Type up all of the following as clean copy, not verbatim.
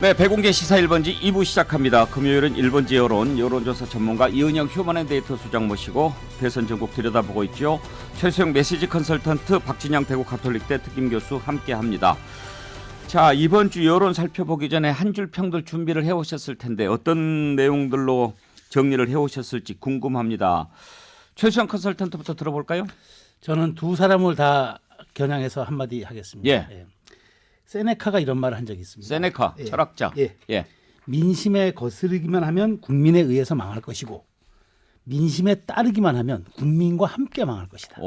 네, 배공개 시사 1번지 2부 시작합니다. 금요일은 1번지 여론조사 전문가 이은영 휴먼앤데이터 소장 모시고 대선 전국 들여다보고 있죠. 최수영 메시지 컨설턴트, 박진영 대구 가톨릭대 특임 교수 함께합니다. 자, 이번 주 여론 살펴보기 전에 한 줄 평들 준비를 해오셨을 텐데 어떤 내용들로 정리를 해오셨을지 궁금합니다. 최수영 컨설턴트부터 들어볼까요? 저는 두 사람을 다 겨냥해서 한마디 하겠습니다. 예. 세네카가 이런 말을 한 적이 있습니다. 세네카, 철학자. 예. 민심에 거스르기만 하면 국민에 의해서 망할 것이고 민심에 따르기만 하면 국민과 함께 망할 것이다.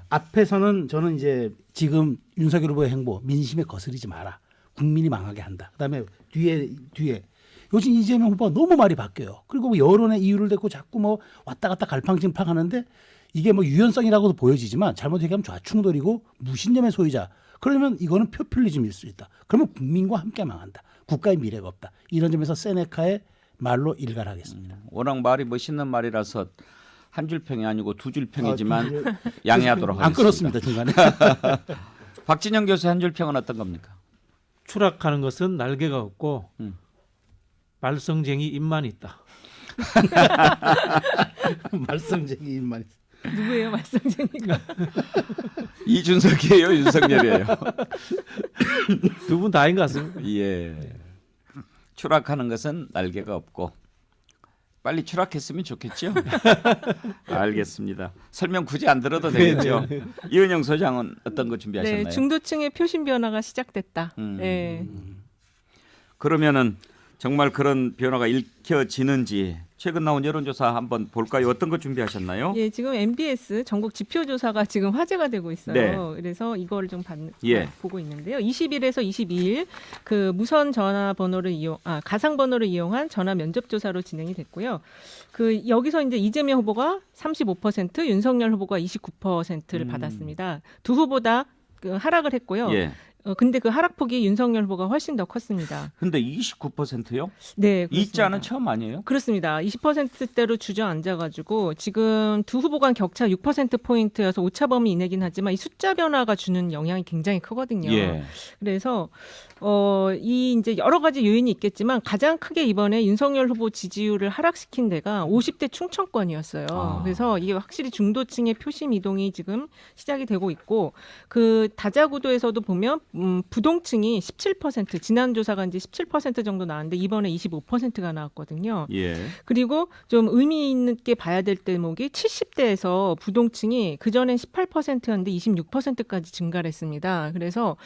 앞에서는 저는 이제 지금 윤석열 후보의 행보 민심에 거스르지 마라. 국민이 망하게 한다. 그다음에 뒤에 요즘 이재명 후보가 너무 말이 바뀌어요. 그리고 뭐 여론의 이유를 대고 자꾸 뭐 왔다 갔다 갈팡질팡하는데 이게 뭐 유연성이라고도 보여지지만 잘못 얘기하면 좌충돌이고 무신념의 소유자. 그러면 이거는 표퓰리즘일 수 있다. 그러면 국민과 함께 망한다. 국가의 미래가 없다. 이런 점에서 세네카의 말로 일갈하겠습니다. 워낙 말이 멋있는 말이라서 한 줄 평이 아니고 두 줄 평이지만 양해하도록 하겠습니다. 안 끊었습니다 중간에. 박진영 교수의 한 줄 평은 어떤 겁니까? 추락하는 것은 날개가 없고 말썽쟁이 입만 있다. 말썽쟁이 입만 있어. 누구예요, 말썽쟁이가? 이준석이에요, 윤석열이에요. 두 분 다인 것 같습니다. 예. 추락하는 것은 날개가 없고 빨리 추락했으면 좋겠죠. 알겠습니다. 설명 굳이 안 들어도 되겠죠. 이은영 소장은 어떤 거 준비하셨나요? 네, 중도층의 표심 변화가 시작됐다. 네. 그러면은 정말 그런 변화가 읽혀지는지 최근 나온 여론조사 한번 볼까요? 어떤 거 준비하셨나요? 예, 지금 MBS 전국 지표조사가 지금 화제가 되고 있어요. 네. 그래서 이거를 좀 예. 보고 있는데요. 20일에서 22일 그 무선 전화번호를 가상번호를 이용한 전화 면접조사로 진행이 됐고요. 그 여기서 이제 이재명 후보가 35%, 윤석열 후보가 29%를 받았습니다. 두 후보 다 하락을 했고요. 예. 근데 그 하락폭이 윤석열 후보가 훨씬 더 컸습니다. 근데 29%요? 네, 그렇습니다. 이 자는 처음 아니에요? 그렇습니다. 20%대로 주저앉아가지고 지금 두 후보 간 격차 6%포인트여서 오차범위 이내긴 하지만 이 숫자 변화가 주는 영향이 굉장히 크거든요. 예. 그래서 이 이제 여러 가지 요인이 있겠지만 가장 크게 이번에 윤석열 후보 지지율을 하락시킨 데가 50대 충청권이었어요. 그래서 이게 확실히 중도층의 표심 이동이 지금 시작이 되고 있고 그 다자구도에서도 보면 부동층이 17% 지난 조사가 이제 17% 정도 나왔는데 이번에 25%가 나왔거든요. 예. 그리고 좀 의미 있게 봐야 될 대목이 70대에서 부동층이 그 전엔 18%였는데 26%까지 증가를 했습니다. 그래서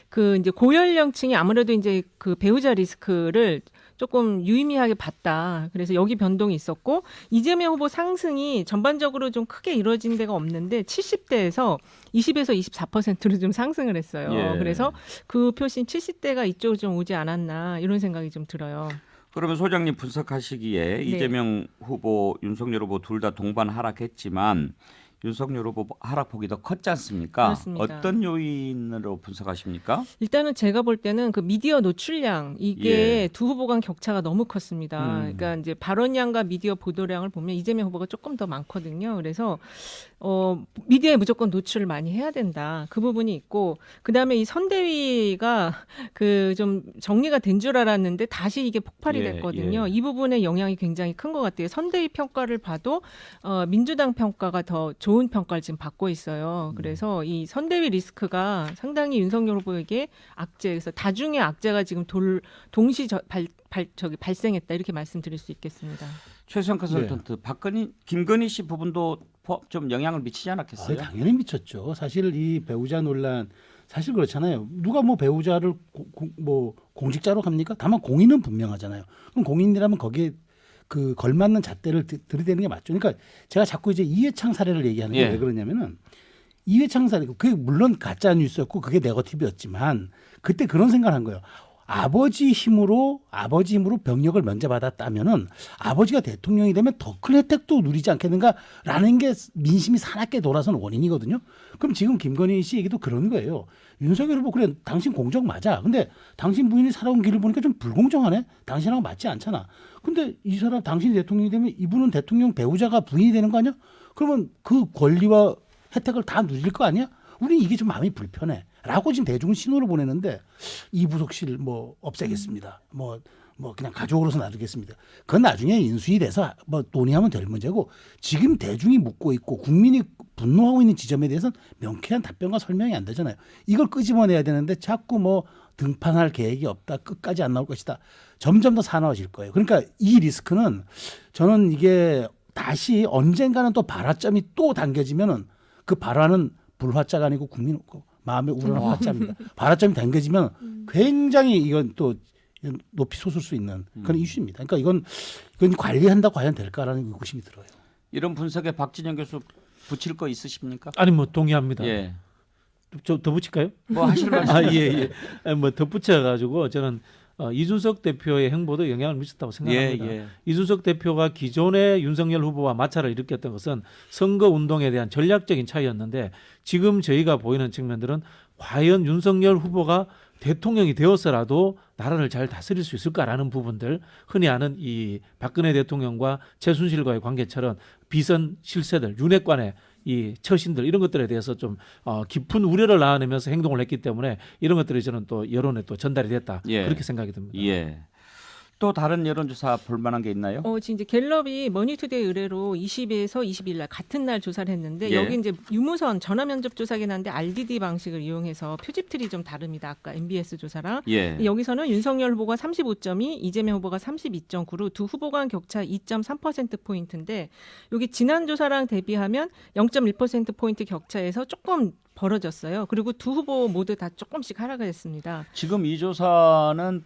그 이제 고연령층이 아무래도 이제 그 배우자 리스크를 조금 유의미하게 봤다. 그래서 여기 변동이 있었고 이재명 후보 상승이 전반적으로 좀 크게 이루어진 데가 없는데 70대에서 20에서 24%로 좀 상승을 했어요. 예. 그래서 그 표심 70대가 이쪽으로 좀 오지 않았나 이런 생각이 좀 들어요. 그러면 소장님 분석하시기에 이재명 후보, 윤석열 후보 둘 다 동반 하락했지만 윤석열 후보 하락폭이 더 컸지 않습니까? 그렇습니다. 어떤 요인으로 분석하십니까? 일단은 제가 볼 때는 그 미디어 노출량 이게 두 후보 간 격차가 너무 컸습니다. 그러니까 이제 발언량과 미디어 보도량을 보면 이재명 후보가 조금 더 많거든요. 그래서 미디어에 무조건 노출을 많이 해야 된다. 그 부분이 있고 그다음에 이 선대위가 그 좀 정리가 된 줄 알았는데 다시 이게 폭발이 됐거든요. 이 부분에 영향이 굉장히 큰 것 같아요. 선대위 평가를 봐도 민주당 평가가 더 좋은 평가를 지금 받고 있어요. 그래서 이 선대위 리스크가 상당히 윤석열 후보에게 악재, 그래서 다중의 악재가 지금 동시 발생했다 이렇게 말씀드릴 수 있겠습니다. 최수영 컨설턴트, 김건희 씨 부분도 좀 영향을 미치지 않았겠어요? 당연히 미쳤죠. 사실 이 배우자 논란 사실 그렇잖아요. 누가 뭐 배우자를 뭐 공직자로 갑니까? 다만 공인은 분명하잖아요. 그럼 공인이라면 거기에 그 걸맞는 잣대를 들이대는 게 맞죠. 그러니까 제가 자꾸 이제 이해창 사례를 얘기하는 게 왜 그러냐면은 이해창 사례 그게 물론 가짜 뉴스였고 그게 네거티브였지만 그때 그런 생각을 한 거예요. 아버지 힘으로 병력을 면제받았다면은 아버지가 대통령이 되면 더 큰 혜택도 누리지 않겠는가라는 게 민심이 사납게 돌아선 원인이거든요. 그럼 지금 김건희 씨 얘기도 그런 거예요. 윤석열 후보 그래 당신 공적 맞아. 근데 당신 부인이 살아온 길을 보니까 좀 불공정하네. 당신하고 맞지 않잖아. 근데 이 사람 당신이 대통령이 되면 이분은 대통령 배우자가 부인이 되는 거 아니야? 그러면 그 권리와 혜택을 다 누릴 거 아니야? 우리 이게 좀 마음이 불편해. 라고 지금 대중은 신호를 보내는데 이부속실 뭐 없애겠습니다. 뭐 그냥 가족으로서 놔두겠습니다. 그건 나중에 인수위 돼서 뭐 논의하면 될 문제고 지금 대중이 묻고 있고 국민이 분노하고 있는 지점에 대해서는 명쾌한 답변과 설명이 안 되잖아요. 이걸 끄집어내야 되는데 자꾸 뭐 등판할 계획이 없다. 끝까지 안 나올 것이다. 점점 더 사나워질 거예요. 그러니까 이 리스크는 저는 이게 다시 언젠가는 또 발화점이 또 당겨지면은 그 발화는 불화자가 아니고 국민 마음에 우러난 화자입니다. 발화점이 당겨지면 굉장히 이건 또 높이 솟을 수 있는 그런 이슈입니다. 그러니까 이건 관리한다 과연 될까라는 의구심이 들어요. 이런 분석에 박진영 교수 붙일 거 있으십니까? 아니 뭐 동의합니다. 예. 저 덧붙일까요? 뭐 하실 말씀? 예. 뭐 덧붙여가지고 저는 이준석 대표의 행보도 영향을 미쳤다고 생각합니다. 예. 이준석 대표가 기존의 윤석열 후보와 마찰을 일으켰던 것은 선거 운동에 대한 전략적인 차이였는데 지금 저희가 보이는 측면들은 과연 윤석열 후보가 대통령이 되어서라도 나라를 잘 다스릴 수 있을까라는 부분들, 흔히 아는 이 박근혜 대통령과 최순실과의 관계처럼 비선 실세들, 윤핵관의 이 처신들 이런 것들에 대해서 좀 깊은 우려를 낳아내면서 행동을 했기 때문에 이런 것들이 저는 또 여론에 또 전달이 됐다. 예. 그렇게 생각이 듭니다. 예. 또 다른 여론조사 볼 만한 게 있나요? 지금 이제 갤럽이 머니투데이 의뢰로 20에서 22일 날 같은 날 조사를 했는데 예. 여기 이제 유무선 전화 면접 조사긴 한데 RDD 방식을 이용해서 표집틀이 좀 다릅니다. 아까 MBS 조사랑. 예. 여기서는 윤석열 후보가 35.2, 이재명 후보가 32.9로 두 후보 간 격차 2.3% 포인트인데 여기 지난 조사랑 대비하면 0.1% 포인트 격차에서 조금 벌어졌어요. 그리고 두 후보 모두 다 조금씩 하락을 했습니다. 지금 이 조사는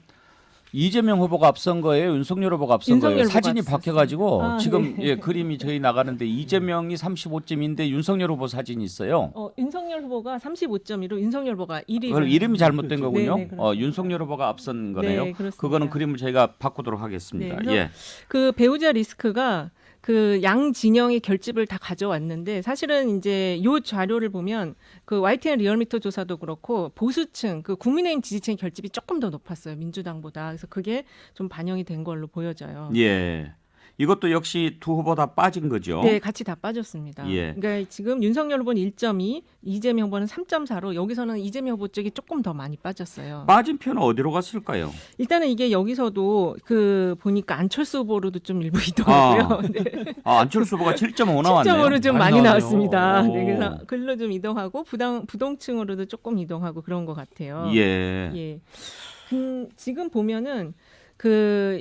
이재명 후보가 앞선 거예요? 윤석열 후보가 앞선 거예요? 윤석열 후보가 사진이 앞섰어요. 바뀌어가지고 지금 네. 예, 그림이 저희 나가는데 이재명이 35점인데 윤석열 후보 사진이 있어요. 윤석열 후보가 35.2로 윤석열 후보가 1위. 그걸 이름이 잘못된 거군요. 네, 그렇습니다. 윤석열 후보가 앞선 거네요. 네, 그렇습니다. 그거는 그림을 저희가 바꾸도록 하겠습니다. 네, 그래서 예. 그 배우자 리스크가 그 양 진영의 결집을 다 가져왔는데 사실은 이제 요 자료를 보면 그 YTN 리얼미터 조사도 그렇고 보수층 그 국민의힘 지지층의 결집이 조금 더 높았어요. 민주당보다. 그래서 그게 좀 반영이 된 걸로 보여져요. 예. 이것도 역시 두 후보 다 빠진 거죠. 네, 같이 다 빠졌습니다. 예. 그러니까 지금 윤석열 후보는 1.2, 이재명 후보는 3.4로 여기서는 이재명 후보 쪽이 조금 더 많이 빠졌어요. 빠진 표는 어디로 갔을까요? 일단은 이게 여기서도 그 보니까 안철수 후보로도 좀 일부 이동하고요. 네. 안철수 후보가 7.5 나왔네요. 7.5로 좀 많이 많이 나왔네요. 나왔습니다. 오. 네, 그래서 글로 좀 이동하고 부동층으로도 조금 이동하고 그런 것 같아요. 예. 예. 지금 보면은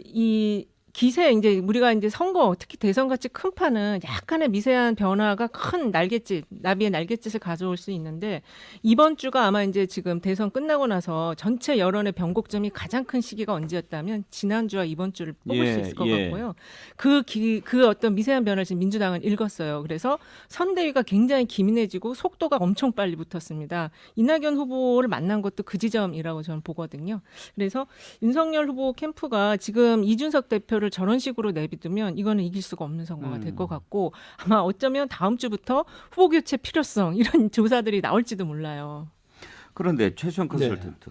이 기세 이제 우리가 이제 선거 특히 대선 같이 큰 판은 약간의 미세한 변화가 큰 나비의 날갯짓을 가져올 수 있는데 이번 주가 아마 이제 지금 대선 끝나고 나서 전체 여론의 변곡점이 가장 큰 시기가 언제였다면 지난주와 이번 주를 뽑을 수 있을 것 같고요. 그 어떤 미세한 변화를 지금 민주당은 읽었어요. 그래서 선대위가 굉장히 기민해지고 속도가 엄청 빨리 붙었습니다. 이낙연 후보를 만난 것도 그 지점이라고 저는 보거든요. 그래서 윤석열 후보 캠프가 지금 이준석 대표를 저런 식으로 내비두면 이거는 이길 수가 없는 선거가 될 것 같고 아마 어쩌면 다음 주부터 후보 교체 필요성 이런 조사들이 나올지도 몰라요. 그런데 최수영 컨설턴트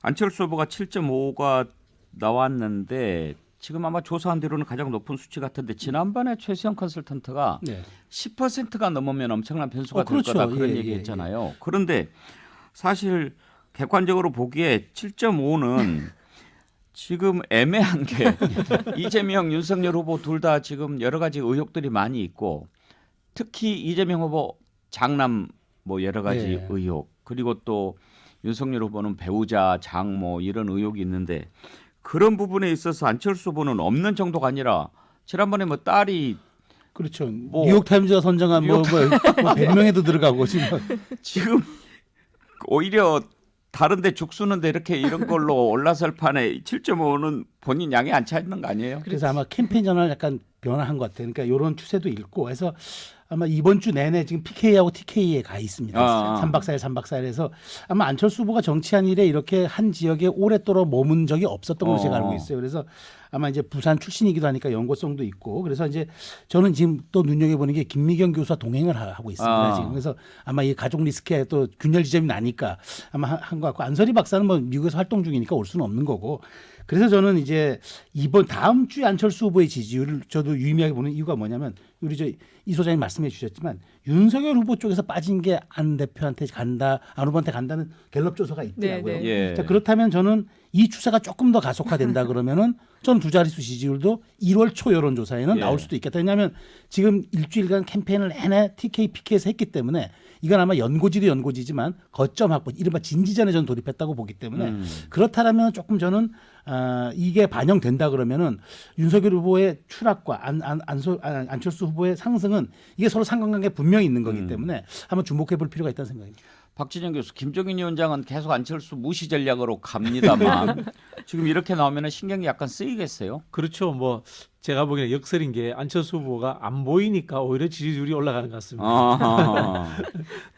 안철수 후보가 7.5가 나왔는데 지금 아마 조사한 대로는 가장 높은 수치 같은데 지난번에 최수영 컨설턴트가 네. 10%가 넘으면 엄청난 변수가 될 그렇죠. 거다 그런 예, 얘기했잖아요. 그런데 사실 객관적으로 보기에 7.5는 지금 애매한 게 이재명, 윤석열 후보 둘 다 지금 여러 가지 의혹들이 많이 있고 특히 이재명 후보 장남 뭐 여러 가지 네. 의혹 그리고 또 윤석열 후보는 배우자, 장모 이런 의혹이 있는데 그런 부분에 있어서 안철수 후보는 없는 정도가 아니라 지난번에 뭐 딸이 그렇죠. 뭐 뉴욕타임즈가 선정한 뭐 100명에도 들어가고 지금 오히려 다른데 죽수는데 이렇게 이런 걸로 올라설 판에 7.5는 본인 양이 안 차있는 거 아니에요? 그래서 아마 캠페인 전환을 약간 변화한 것 같아요. 그러니까 이런 추세도 있고 해서 아마 이번 주 내내 지금 PK하고 TK에 가 있습니다. 3박 4일, 3박 4일에서 아마 안철수 후보가 정치한 일에 이렇게 한 지역에 오랫도록 머문 적이 없었던 걸로 제가 알고 있어요. 그래서 아마 이제 부산 출신이기도 하니까 연고성도 있고 그래서 이제 저는 지금 또 눈여겨보는 게 김미경 교수와 동행을 하고 있습니다. 지금 그래서 아마 이 가족 리스크에 또 균열 지점이 나니까 아마 한 것 같고 안설희 박사는 뭐 미국에서 활동 중이니까 올 수는 없는 거고 그래서 저는 이제 이번 다음 주에 안철수 후보의 지지율을 저도 유의미하게 보는 이유가 뭐냐면 우리 이 소장님 말씀해 주셨지만 윤석열 후보 쪽에서 빠진 게 안 대표한테 간다, 안 후보한테 간다는 갤럽 조사가 있더라고요. 네, 네. 예. 자, 그렇다면 저는 이 추세가 조금 더 가속화된다 그러면은 저는 두 자릿수 지지율도 1월 초 여론조사에는 예. 나올 수도 있겠다. 왜냐하면 지금 일주일간 캠페인을 내내 TK, PK에서 했기 때문에 이건 아마 연고지도 연고지지만 거점 확보, 이른바 진지전에 저는 돌입했다고 보기 때문에 그렇다면 조금 저는 이게 반영된다 그러면은 윤석열 후보의 추락과 안철수 후보의 상승은 이게 서로 상관관계 분명히 있는 거기 때문에 한번 주목해 볼 필요가 있다는 생각입니다. 박진영 교수, 김종인 위원장은 계속 안철수 무시 전략으로 갑니다만 지금 이렇게 나오면 신경이 약간 쓰이겠어요. 그렇죠. 뭐 제가 보기에는 역설인 게 안철수 후보가 안 보이니까 오히려 지지율이 올라가는 것 같습니다. 아,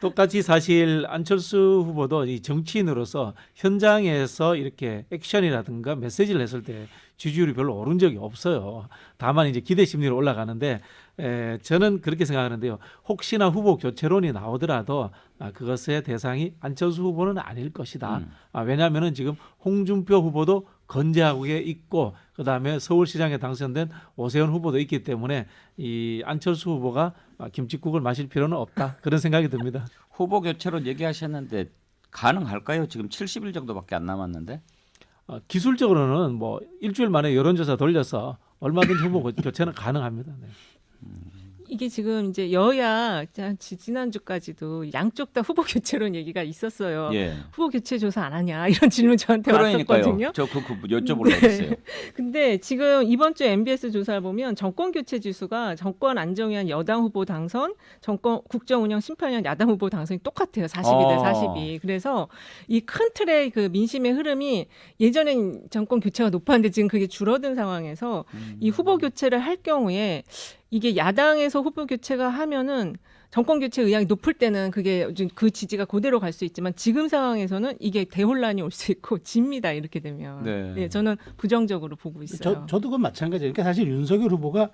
똑같이 사실 안철수 후보도 이 정치인으로서 현장에서 이렇게 액션이라든가 메시지를 했을 때 지지율이 별로 오른 적이 없어요. 다만 이제 기대 심리로 올라가는데 저는 그렇게 생각하는데요. 혹시나 후보 교체론이 나오더라도 그것의 대상이 안철수 후보는 아닐 것이다. 왜냐하면은 지금 홍준표 후보도 건재하게 있고 그다음에 서울시장에 당선된 오세훈 후보도 있기 때문에 이 안철수 후보가 김칫국을 마실 필요는 없다. 그런 생각이 듭니다. 후보 교체로 얘기하셨는데 가능할까요? 지금 70일 정도밖에 안 남았는데. 기술적으로는 뭐 일주일 만에 여론조사 돌려서 얼마든지 후보 교체는 가능합니다. 네. 이게 지금 이제 여야 지난주까지도 양쪽 다 후보 교체론 얘기가 있었어요. 예. 후보 교체 조사 안 하냐 이런 질문 저한테 그러니까요. 왔었거든요. 저 여쭤보려고 했어요. 근데 지금 이번 주 MBS 조사를 보면 정권 교체 지수가 정권 안정위한 여당 후보 당선, 정권 국정 운영 심판위한 야당 후보 당선이 똑같아요. 42대 42. 그래서 이 큰 틀의 그 민심의 흐름이 예전엔 정권 교체가 높았는데 지금 그게 줄어든 상황에서 이 후보 교체를 할 경우에 이게 야당에서 후보 교체가 하면은 정권 교체 의향이 높을 때는 그게 그 지지가 그대로 갈 수 있지만 지금 상황에서는 이게 대혼란이 올 수 있고 집니다 이렇게 되면 네. 저는 부정적으로 보고 있어요. 저도 그건 마찬가지예요. 그러니까 사실 윤석열 후보가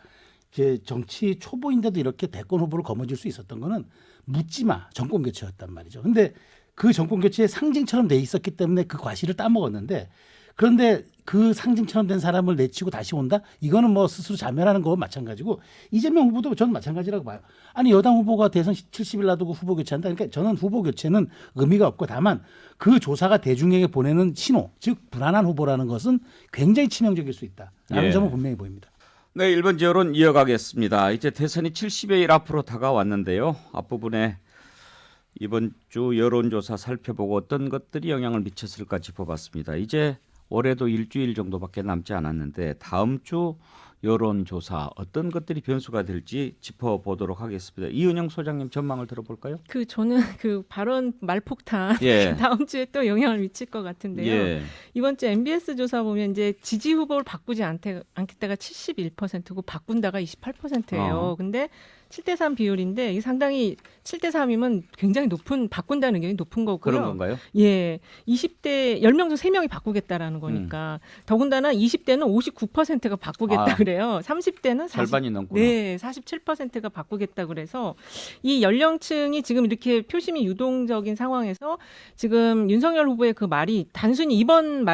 이제 정치 초보인데도 이렇게 대권 후보를 거머쥘 수 있었던 거는 묻지마 정권 교체였단 말이죠. 근데 그 정권 교체의 상징처럼 돼 있었기 때문에 그 과실을 따먹었는데 그런데 그 상징처럼 된 사람을 내치고 다시 온다? 이거는 뭐 스스로 자멸하는 거와 마찬가지고 이재명 후보도 저는 마찬가지라고 봐요. 아니 여당 후보가 대선 70일 놔두고 후보 교체한다. 그러니까 저는 후보 교체는 의미가 없고 다만 그 조사가 대중에게 보내는 신호, 즉 불안한 후보라는 것은 굉장히 치명적일 수 있다라는 예. 점은 분명히 보입니다. 네, 1번 여론 이어가겠습니다. 이제 대선이 70여일 앞으로 다가왔는데요. 앞부분에 이번 주 여론조사 살펴보고 어떤 것들이 영향을 미쳤을까 짚어봤습니다. 이제 올해도 일주일 정도밖에 남지 않았는데 다음 주 여론조사 어떤 것들이 변수가 될지 짚어보도록 하겠습니다. 이은영 소장님 전망을 들어볼까요? 저는 그 발언 말폭탄 예. 다음 주에 또 영향을 미칠 것 같은데요. 예. 이번 주 MBS 조사 보면 이제 지지 후보를 바꾸지 않겠다가 71%고 바꾼다가 28%예요. 근데 7대3 비율인데 이게 상당히 7대3이면 굉장히 높은 바꾼다는 의견이 높은 거고요. 그런 건가요? 예. 20대 10명 중 3명이 바꾸겠다라는 거니까. 더군다나 20대는 59%가 바꾸겠다 그래요. 30대는 절반이 넘구나. 네, 47%가 바꾸겠다 그래서 이 연령층이 지금 이렇게 표심이 유동적인 상황에서 지금 윤석열 후보의 그 말이 단순히 이번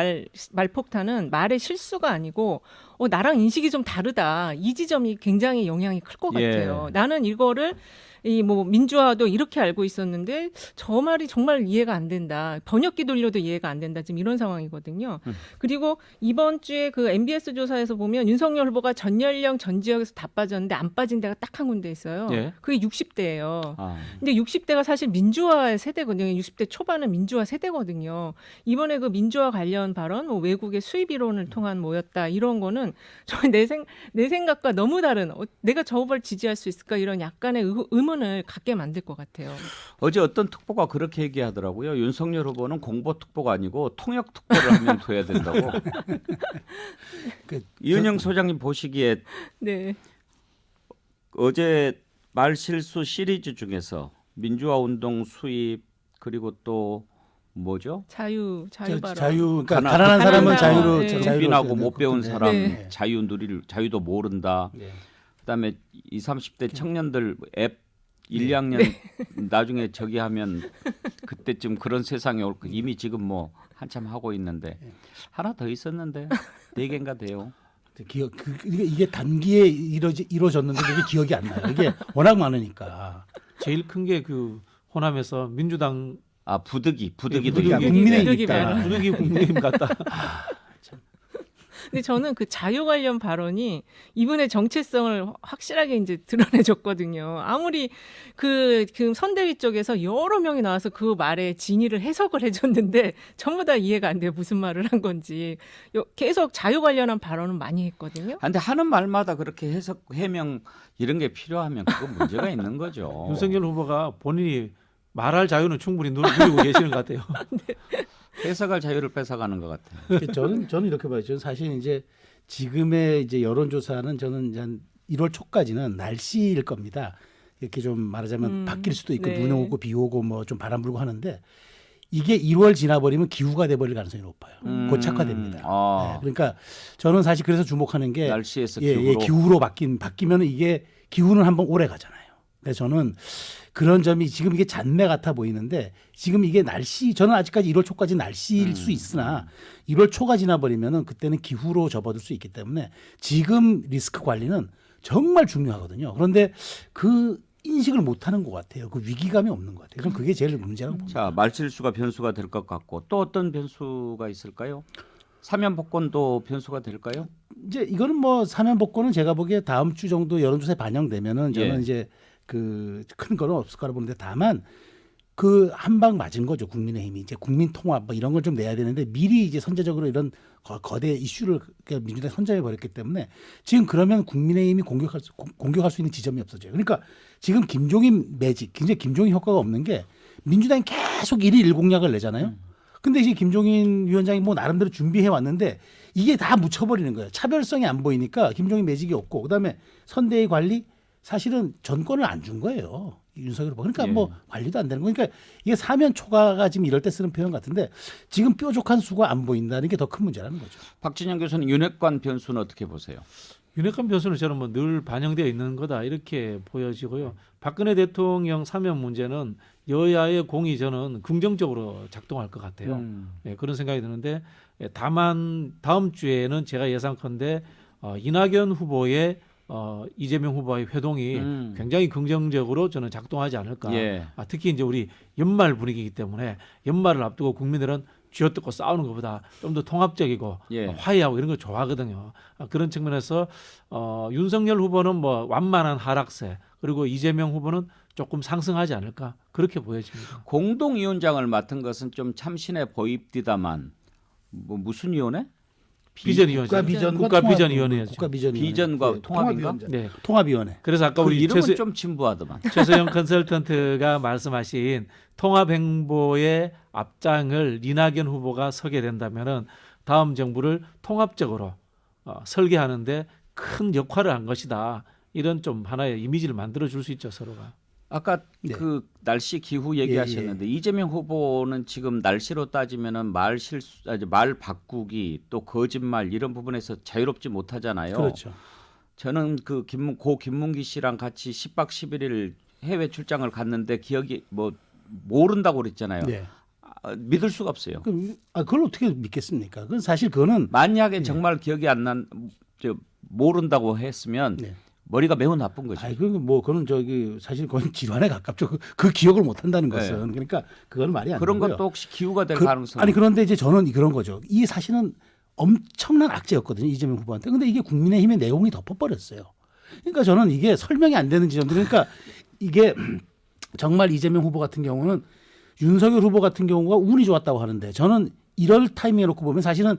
말폭탄은 말의 실수가 아니고 나랑 인식이 좀 다르다. 이 지점이 굉장히 영향이 클 것 같아요. 예. 나는 이거를 이 뭐 민주화도 이렇게 알고 있었는데 저 말이 정말 이해가 안 된다. 번역기 돌려도 이해가 안 된다. 지금 이런 상황이거든요. 그리고 이번 주에 그 MBS 조사에서 보면 윤석열 후보가 전 연령 전 지역에서 다 빠졌는데 안 빠진 데가 딱 한 군데 있어요. 예. 그게 60대예요. 아. 근데 60대가 사실 민주화의 세대거든요. 60대 초반은 민주화 세대거든요. 이번에 그 민주화 관련 발언, 뭐 외국의 수입 이론을 통한 뭐였다 이런 거는 내 생각과 너무 다른. 내가 저 후보를 지지할 수 있을까 이런 약간의 의문을 갖게 만들 것 같아요. 어제 어떤 특보가 그렇게 얘기하더라고요. 윤석열 후보는 공보특보가 아니고 통역특보를 한 명 둬야 된다고. 이은영 소장님 보시기에 네. 어제 말실수 시리즈 중에서 민주화 운동 수입 그리고 또 뭐죠? 자유 발언. 자유 그러니까 가난- 가난한 사람은 가난한 자유로 사람, 네. 자유로 빈하고 못 배운 그렇던데. 사람 네. 자유도 모른다. 네. 그다음에 20, 30대 청년들 앱 1, 2학년 나중에 저기 하면 그때쯤 그런 세상이 올 거. 이미 지금 뭐 한참 하고 있는데 하나 더 있었는데 4개인가 돼요. 이게 단기에 이루어졌는데 이게 기억이 안 나요. 이게 워낙 많으니까. 제일 큰 게 그 호남에서 민주당 아 부득이 부득이야. 부득이 국민의힘이니까. 부득이 국민의힘 같다. 근데 저는 그 자유 관련 발언이 이분의 정체성을 확실하게 이제 드러내줬거든요. 아무리 그 선대위 쪽에서 여러 명이 나와서 그 말에 진위를 해석을 해줬는데 전부 다 이해가 안 돼요. 무슨 말을 한 건지. 계속 자유 관련한 발언은 많이 했거든요. 근데 하는 말마다 그렇게 해석 해명 이런 게 필요하면 그건 문제가 있는 거죠. 윤석열 후보가 본인이 말할 자유는 충분히 누리고 계시는 것 같아요. 해석할 자유를 뺏어가는 것 같아요. 저는 이렇게 봐요. 저는 사실 이제 지금의 이제 여론조사는 저는 이제 한 1월 초까지는 날씨일 겁니다. 이렇게 좀 말하자면 바뀔 수도 있고 네. 눈 오고 비 오고 뭐 좀 바람 불고 하는데 이게 1월 지나버리면 기후가 돼버릴 가능성이 높아요. 고착화됩니다. 아. 네, 그러니까 저는 사실 그래서 주목하는 게 날씨에서 기후로 바뀌면은 이게 기후는 한번 오래 가잖아요. 그래서 저는 그런 점이 지금 이게 잔매 같아 보이는데 지금 이게 저는 아직까지 1월 초까지 날씨일 수 있으나 1월 초가 지나버리면은 그때는 기후로 접어들 수 있기 때문에 지금 리스크 관리는 정말 중요하거든요. 그런데 그 인식을 못하는 것 같아요. 그 위기감이 없는 것 같아요. 저는 그게 제일 문제라고 봅니다. 자, 말실수가 변수가 될 것 같고 또 어떤 변수가 있을까요? 사면 복권도 변수가 될까요? 이제 이거는 뭐 사면 복권은 제가 보기에 다음 주 정도 여론조사에 반영되면은 저는 예. 이제 그 큰 거는 없을 거라 보는데 다만 그 한 방 맞은 거죠. 국민의힘이 이제 국민 통합 뭐 이런 걸 좀 내야 되는데 미리 이제 선제적으로 이런 거대 이슈를 민주당이 선점해 버렸기 때문에 지금 그러면 국민의힘이 공격할 수 있는 지점이 없어져요. 그러니까 지금 김종인 매직, 굉장히 김종인 효과가 없는 게 민주당이 계속 일일 공약을 내잖아요. 근데 이제 김종인 위원장이 뭐 나름대로 준비해 왔는데 이게 다 묻혀버리는 거예요. 차별성이 안 보이니까 김종인 매직이 없고 그다음에 선대위 관리 사실은 전권을 안 준 거예요. 윤석열 후보. 그러니까 예. 뭐 관리도 안 되는 거니까 이게 사면 초과가 지금 이럴 때 쓰는 표현 같은데 지금 뾰족한 수가 안 보인다는 게 더 큰 문제라는 거죠. 박진영 교수는 윤핵관 변수는 어떻게 보세요? 윤핵관 변수는 저는 뭐 늘 반영되어 있는 거다 이렇게 보여지고요. 박근혜 대통령 사면 문제는 여야의 공이 저는 긍정적으로 작동할 것 같아요. 예, 그런 생각이 드는데 다만 다음 주에는 제가 예상컨대 이낙연 후보의 이재명 후보와의 회동이 굉장히 긍정적으로 저는 작동하지 않을까. 예. 특히 이제 우리 연말 분위기이기 때문에 연말을 앞두고 국민들은 쥐어뜯고 싸우는 것보다 좀 더 통합적이고 예. 화해하고 이런 거 좋아하거든요. 그런 측면에서 윤석열 후보는 뭐 완만한 하락세 그리고 이재명 후보는 조금 상승하지 않을까 그렇게 보여집니다. 공동위원장을 맡은 것은 좀 참신해 보입디다만 뭐 무슨 위원회? 비전위원장, 국가비전위원회죠. 국가비전위원회. 비전과 통합인가? 네. 통합위원회. 그래서 아까 그 우리 이름은 좀 진부하더만. 최소영 컨설턴트가 말씀하신 통합행보의 앞장을 이낙연 후보가 서게 된다면은 다음 정부를 통합적으로 설계하는데 큰 역할을 한 것이다. 이런 좀 하나의 이미지를 만들어 줄 수 있죠 서로가. 아까 네. 그 날씨 기후 얘기하셨는데 이재명 후보는 지금 날씨로 따지면은 말 바꾸기 또 거짓말 이런 부분에서 자유롭지 못하잖아요. 그렇죠. 저는 그 고 김문기 씨랑 같이 10박 11일 해외 출장을 갔는데 기억이 뭐 모른다고 그랬잖아요. 네. 믿을 수가 없어요. 그걸 어떻게 믿겠습니까? 그건 사실 그거는 만약에 정말 기억이 안 모른다고 했으면 네. 머리가 매우 나쁜 거죠. 그건 사실 그건 질환에 가깝죠. 그 기억을 못 한다는 네. 것은 그러니까 그건 말이 안 그런 되고요. 것도 혹시 기후가 될 가능성? 아니 그런데 이제 저는 그런 거죠. 이 사실은 엄청난 악재였거든요. 이재명 후보한테. 근데 이게 국민의힘의 내용이 덮어버렸어요. 그러니까 저는 이게 설명이 안 되는 지점들. 그러니까 이게 정말 이재명 후보 같은 경우는 윤석열 후보 같은 경우가 운이 좋았다고 하는데 저는 이럴 타이밍에 놓고 보면 사실은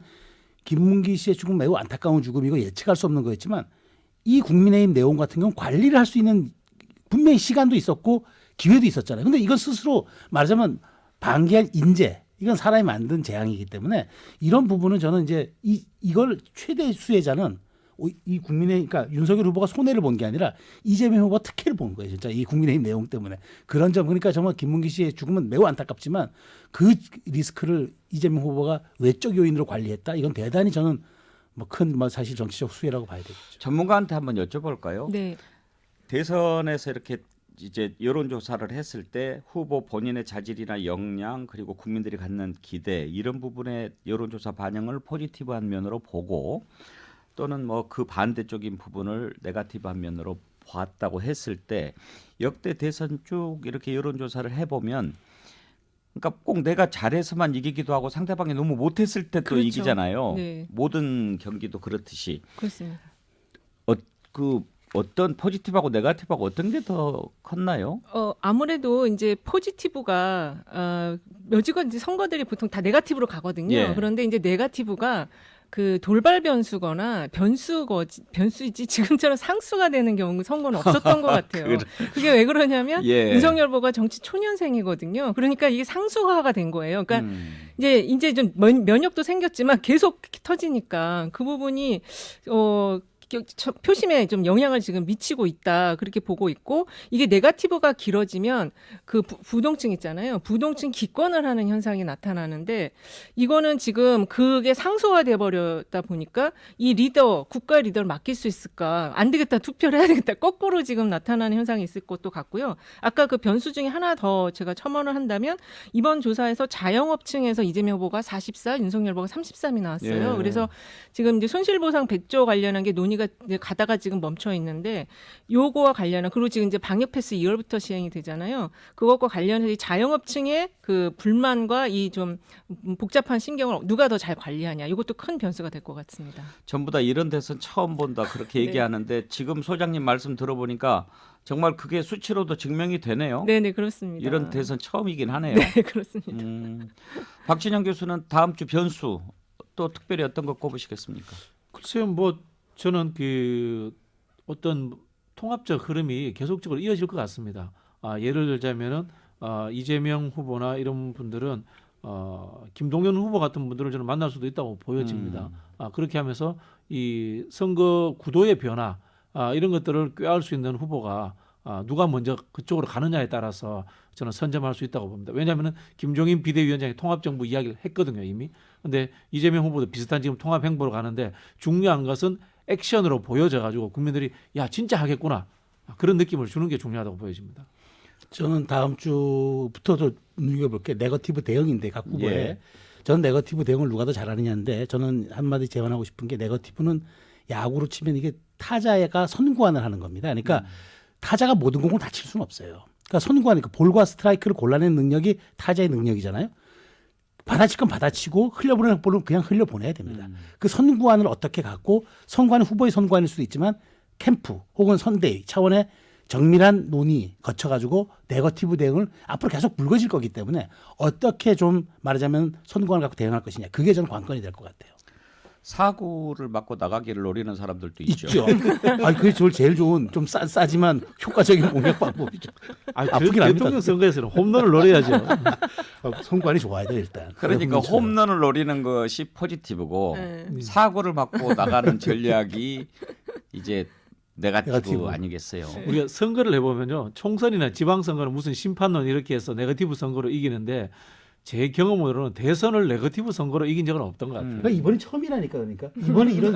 김문기 씨의 죽음 매우 안타까운 죽음 이거 예측할 수 없는 거였지만 이 국민의힘 내용 같은 경우는 관리를 할 수 있는 분명히 시간도 있었고 기회도 있었잖아요. 근데 이건 스스로 말하자면 방기한 인재 이건 사람이 만든 재앙이기 때문에 이런 부분은 저는 이제 이걸 최대 수혜자는 이 국민의 그러니까 윤석열 후보가 손해를 본 게 아니라 이재명 후보가 특혜를 본 거예요. 진짜 이 국민의힘 내용 때문에 그런 점 그러니까 정말 김문기 씨의 죽음은 매우 안타깝지만 그 리스크를 이재명 후보가 외적 요인으로 관리했다. 이건 대단히 저는 뭐 큰 사실 정치적 수혜라고 봐야 되겠죠. 전문가한테 한번 여쭤볼까요? 네. 대선에서 이렇게 이제 여론조사를 했을 때 후보 본인의 자질이나 역량 그리고 국민들이 갖는 기대 이런 부분의 여론조사 반영을 포지티브한 면으로 보고 또는 뭐 그 반대적인 부분을 네거티브한 면으로 봤다고 했을 때 역대 대선 쭉 이렇게 여론조사를 해보면 그러니까 꼭 내가 잘해서만 이기기도 하고 상대방이 너무 못했을 때 또 그렇죠. 이기잖아요. 네. 모든 경기도 그렇듯이 그렇습니다. 어떤 포지티브하고 네거티브하고 어떤 게 더 컸나요? 아무래도 이제 포지티브가 묘지건 이제 선거들이 보통 다 네거티브로 가거든요. 예. 그런데 이제 네거티브가 그 돌발 변수거나 변수이지 지금처럼 상수가 되는 경우 선거는 없었던 것 같아요. 그게 왜 그러냐면 예. 윤석열 후보가 정치 초년생이거든요. 그러니까 이게 상수화가 된 거예요. 그러니까 이제 좀 면역도 생겼지만 계속 터지니까 그 부분이 표심에 좀 영향을 지금 미치고 있다 그렇게 보고 있고 이게 네거티브가 길어지면 그 부동층 있잖아요. 부동층 기권을 하는 현상이 나타나는데 이거는 지금 그게 상소화돼 버렸다 보니까 이 리더 국가 리더를 맡길 수 있을까 안 되겠다 투표를 해야 되겠다 거꾸로 지금 나타나는 현상이 있을 것도 같고요. 아까 그 변수 중에 하나 더 제가 첨언을 한다면 이번 조사에서 자영업층에서 이재명 후보가 44, 윤석열 후보가 33이 나왔어요. 예. 그래서 지금 이제 손실보상 100조 관련한 게 논의가 이제 가다가 지금 멈춰 있는데 요거와 관련한 그리고 지금 이제 방역 패스 2월부터 시행이 되잖아요. 그것과 관련해서 이 자영업층의 그 불만과 이 좀 복잡한 심경을 누가 더 잘 관리하냐 이것도 큰 변수가 될 것 같습니다. 전부 다 이런 대선 처음 본다 그렇게 네. 얘기하는데 지금 소장님 말씀 들어보니까 정말 그게 수치로도 증명이 되네요. 네네 그렇습니다. 이런 대선 처음이긴 하네요. 네 그렇습니다. 박진영 교수는 다음 주 변수 또 특별히 어떤 거 꼽으시겠습니까? 글쎄요, 뭐 저는 그 어떤 통합적 흐름이 계속적으로 이어질 것 같습니다. 예를 들자면은 이재명 후보나 이런 분들은 김동연 후보 같은 분들을 저는 만날 수도 있다고 보여집니다. 그렇게 하면서 이 선거 구도의 변화 이런 것들을 꾀할 수 있는 후보가 누가 먼저 그쪽으로 가느냐에 따라서 저는 선점할 수 있다고 봅니다. 왜냐하면 김종인 비대위원장이 통합정부 이야기를 했거든요 이미. 근데 이재명 후보도 비슷한 지금 통합행보로 가는데 중요한 것은 액션으로 보여져가지고 국민들이 야 진짜 하겠구나 그런 느낌을 주는 게 중요하다고 보여집니다. 저는 다음 주부터도 눈여겨볼 게 네거티브 대응인데 각 후보에 예. 저는 네거티브 대응을 누가 더 잘하느냐인데 저는 한마디 제안하고 싶은 게 네거티브는 야구로 치면 이게 타자가 선구안을 하는 겁니다. 그러니까 타자가 모든 공을 다 칠 수는 없어요. 그러니까 선구안, 볼과 스트라이크를 골라내는 능력이 타자의 능력이잖아요. 받아칠 건 받아치고 흘려보내는 볼은 그냥 흘려보내야 됩니다. 그 선구안을 어떻게 갖고 선구안은 후보의 선구안일 수도 있지만 캠프 혹은 선대위 차원의 정밀한 논의 거쳐가지고 네거티브 대응을 앞으로 계속 불거질 거기 때문에 어떻게 좀 말하자면 선구안을 갖고 대응할 것이냐 그게 저는 관건이 될 것 같아요. 사고를 맞고 나가기를 노리는 사람들도 있죠. 있죠. 그게 제일 좋은 좀 싸지만 효과적인 공격 방법이죠. 아프긴 합니다. 대통령 선거에서는 홈런을 노려야죠. 선구안이 좋아야 돼 일단. 그러니까 홈런을 노리는 것이 포지티브고 사고를 맞고 나가는 전략이 이제 네거티브 아니겠어요. 우리가 선거를 해보면요, 총선이나 지방선거는 무슨 심판론 이렇게 해서 네거티브 선거로 이기는데 제 경험으로는 대선을 네거티브 선거로 이긴 적은 없던 것 같아요. 그러니까 이번이 처음이라니까 그러니까 이번에 이런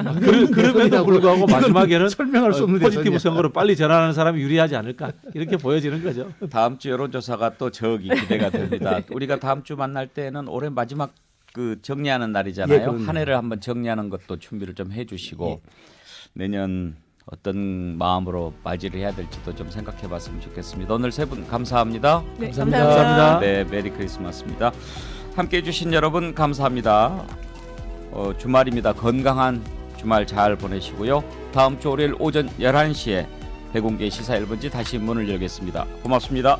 그럼에도 불구하고 마지막에는 설명할 수 없는 포지티브 대선이야. 선거로 빨리 전환하는 사람이 유리하지 않을까 이렇게 보여지는 거죠. 다음 주 여론조사가 또 저기 기대가 됩니다. 우리가 다음 주 만날 때는 올해 마지막 그 정리하는 날이잖아요. 예, 그럼요. 한 해를 한번 정리하는 것도 준비를 좀 해주시고 내년 어떤 마음으로 맞이를 해야 될지도 좀 생각해봤으면 좋겠습니다. 오늘 세 분 감사합니다. 네, 감사합니다. 감사합니다. 네, 메리 크리스마스입니다. 함께해 주신 여러분 감사합니다. 주말입니다. 건강한 주말 잘 보내시고요. 다음 주 월요일 오전 11시에 백운계 시사 1번지 다시 문을 열겠습니다. 고맙습니다.